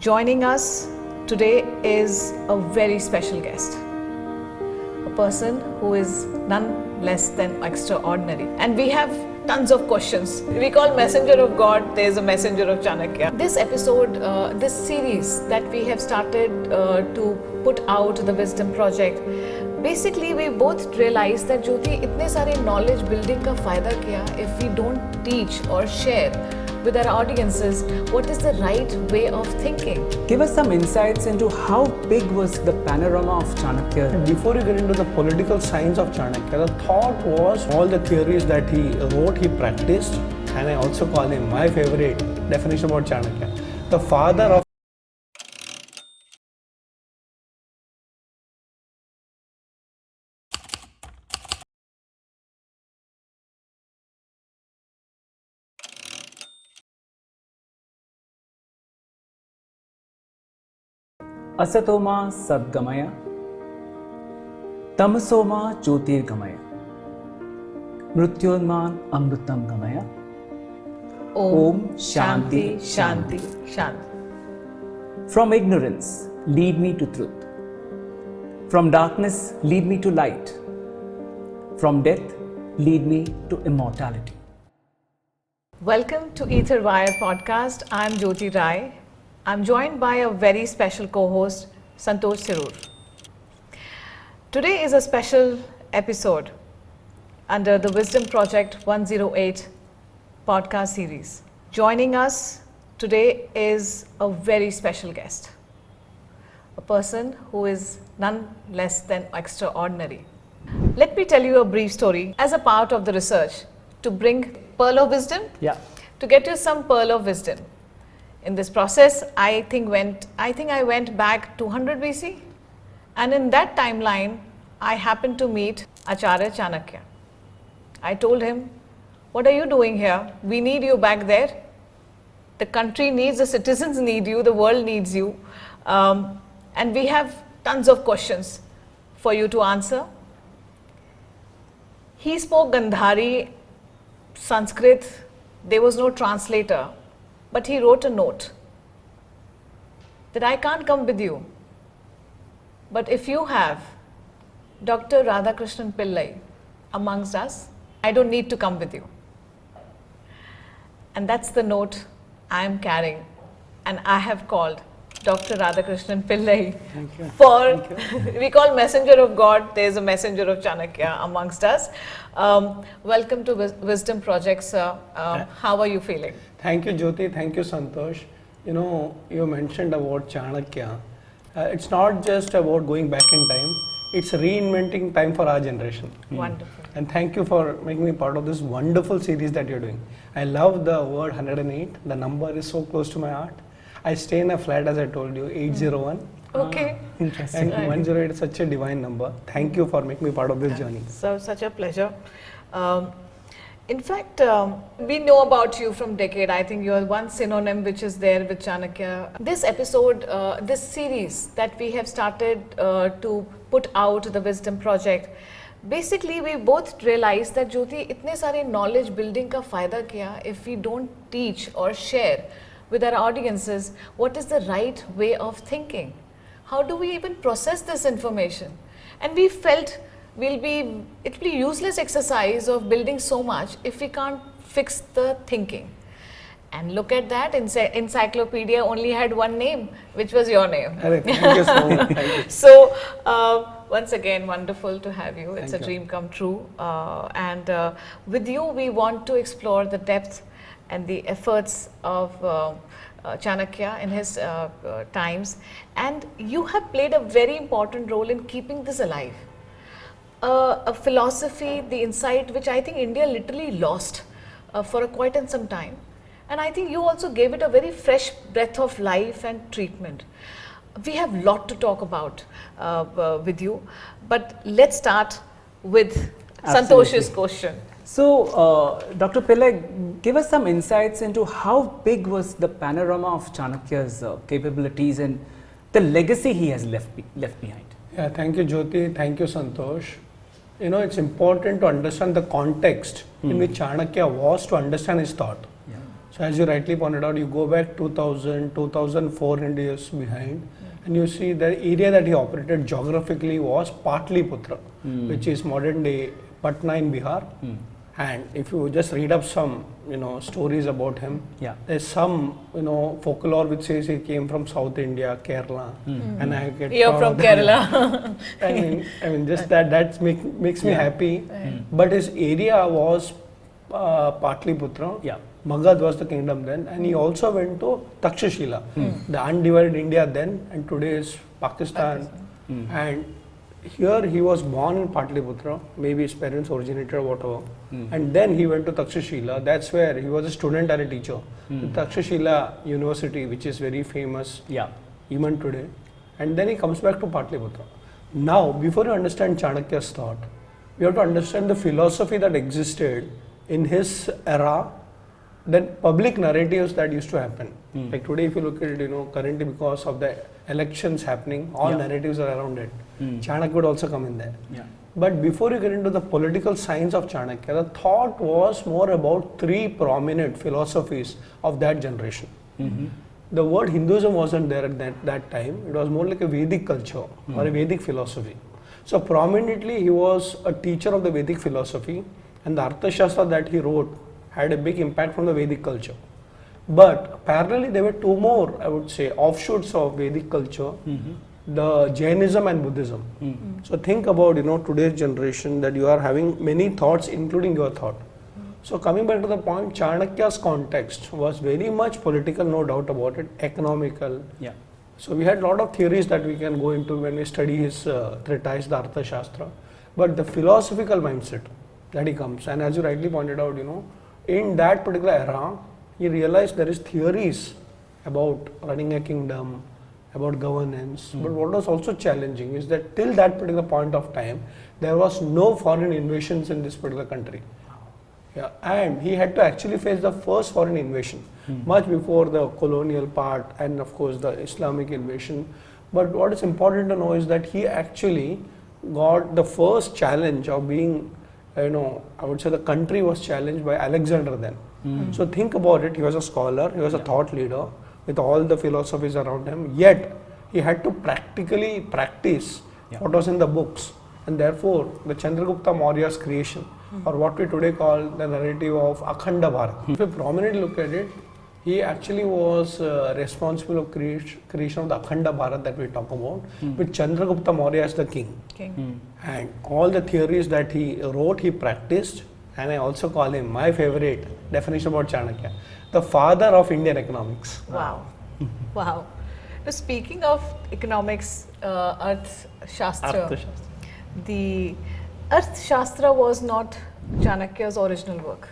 Joining us today is a very special guest, a person who is none less than extraordinary. And we have tons of questions. We call messenger of God, there is a messenger of Chanakya. This episode, this series that we have started to put out, the Wisdom Project, basically we both realized that Jyoti, इतने सारे knowledge building का फायदा क्या if we don't teach or share with our audiences what is the right way of thinking. Give us some insights into how big was the panorama of Chanakya. Before you get into the political science of Chanakya, the thought was all the theories that he wrote, he practiced, and I also call him my favorite definition about Chanakya, the father of असतोमा सद्गमय तमसोमा ज्योतिर्गमय मृत्योन्मान अमृतम गमय Om Shanti Shanti Shanti. From ignorance lead me to truth, from darkness lead me to light, from death lead me to immortality. Welcome to EtherWire podcast. I'm Jyoti Rai. I'm joined by a very special co-host, Santosh Sirur. Today is a special episode under the Wisdom Project 108 podcast series. Joining us today is a very special guest, a person who is none less than extraordinary. Let me tell you a brief story as a part of the research to bring pearl of wisdom, to get you some pearl of wisdom. In this process, I think I went back 200 BC, and in that timeline, I happened to meet Acharya Chanakya. I told him, "What are you doing here? We need you back there. The country needs, the citizens need you, the world needs you, and we have tons of questions for you to answer." He spoke Gandhari, Sanskrit. There was no translator. But he wrote a note that I can't come with you. But if you have Dr. Radhakrishnan Pillai amongst us, I don't need to come with you. And that's the note I am carrying. And I have called Dr. Radhakrishnan Pillai we call messenger of God, there is a messenger of Chanakya amongst us. Welcome to Wisdom Project, sir. How are you feeling? Thank you, Jyoti. Thank you, Santosh. You know, you mentioned about Chanakya. It's not just about going back in time. It's reinventing time for our generation. Wonderful. And thank you for making me part of this wonderful series that you're doing. I love the word 108. The number is so close to my heart. I stay in a flat, as I told you, 801. Okay. Interesting. And 108 is such a divine number. Thank you for making me part of this journey. So, such a pleasure. In fact, we know about you from decade. I think you are one synonym which is there with Chanakya. This episode, this series that we have started to put out, the Wisdom Project, basically we both realized that Jyoti, इतने सारे knowledge building का फायदा क्या if we don't teach or share with our audiences what is the right way of thinking? How do we even process this information? And we felt it'll be useless exercise of building so much if we can't fix the thinking. And look at that, encyclopedia only had one name, which was your name. Thank you so much. Thank you. So, once again, wonderful to have you. It's a dream come true. And with you, we want to explore the depth and the efforts of Chanakya in his times. And you have played a very important role in keeping this alive. A philosophy, the insight which I think India literally lost for quite some time. And I think you also gave it a very fresh breath of life and treatment. We have a lot to talk about with you, but let's start with Santosh's question. So, Dr. Pillai, give us some insights into how big was the panorama of Chanakya's capabilities and the legacy he has left behind. Yeah, thank you, Jyoti. Thank you, Santosh. You know, it's important to understand the context in which Chanakya was to understand his thought. So as you rightly pointed out, you go back 2000, 2004 years behind, and you see the area that he operated geographically was Patliputra, which is modern day Patna in Bihar. And if you just read up some, stories about him, there's some, folklore which says he came from South India, Kerala, and I get You're from Kerala. I mean, just that makes me happy. But his area was Patliputra. Magad was the kingdom then, and he also went to Takshashila, the undivided India then, and today is Pakistan. And here he was born in Patliputra, maybe his parents originated or whatever, and then he went to Takshashila. That's where he was a student and a teacher. The Takshashila University, which is very famous even today. And then he comes back to Patliputra. Now, before you understand Chanakya's thought, you have to understand the philosophy that existed in his era, then public narratives that used to happen. Like today, if you look at it, currently because of the elections happening, all narratives are around it. Chanakya would also come in there. But before you get into the political science of Chanakya, the thought was more about three prominent philosophies of that generation. The word Hinduism wasn't there at that time. It was more like a Vedic culture or a Vedic philosophy. So prominently, he was a teacher of the Vedic philosophy, and the Arthashastra that he wrote had a big impact from the Vedic culture. But parallelly, there were two more, I would say, offshoots of Vedic culture, the Jainism and Buddhism. So think about, today's generation, that you are having many thoughts, including your thought. So coming back to the point, Chanakya's context was very much political, no doubt about it, economical. So we had a lot of theories that we can go into when we study his treatise, the Arthashastra. But the philosophical mindset that he comes, and as you rightly pointed out, in that particular era, he realized there is theories about running a kingdom, about governance. But what was also challenging is that till that particular point of time, there was no foreign invasions in this particular country. And he had to actually face the first foreign invasion, much before the colonial part and of course the Islamic invasion. But what is important to know is that he actually got the first challenge of being, I would say the country was challenged by Alexander then. So think about it, he was a scholar, he was a thought leader with all the philosophies around him, yet he had to practically practice what was in the books. And therefore, the Chandragupta Maurya's creation, or what we today call the narrative of Akhanda Bharat. If you prominently look at it, he actually was responsible of creation of the Akhanda Bharat that we talk about, with Chandragupta Maurya as the king. And all the theories that he wrote, he practiced, and I also call him, my favorite definition about Chanakya, the father of Indian economics. Wow. Wow. Now, speaking of economics, Arthashastra, the Arthashastra was not Chanakya's original work.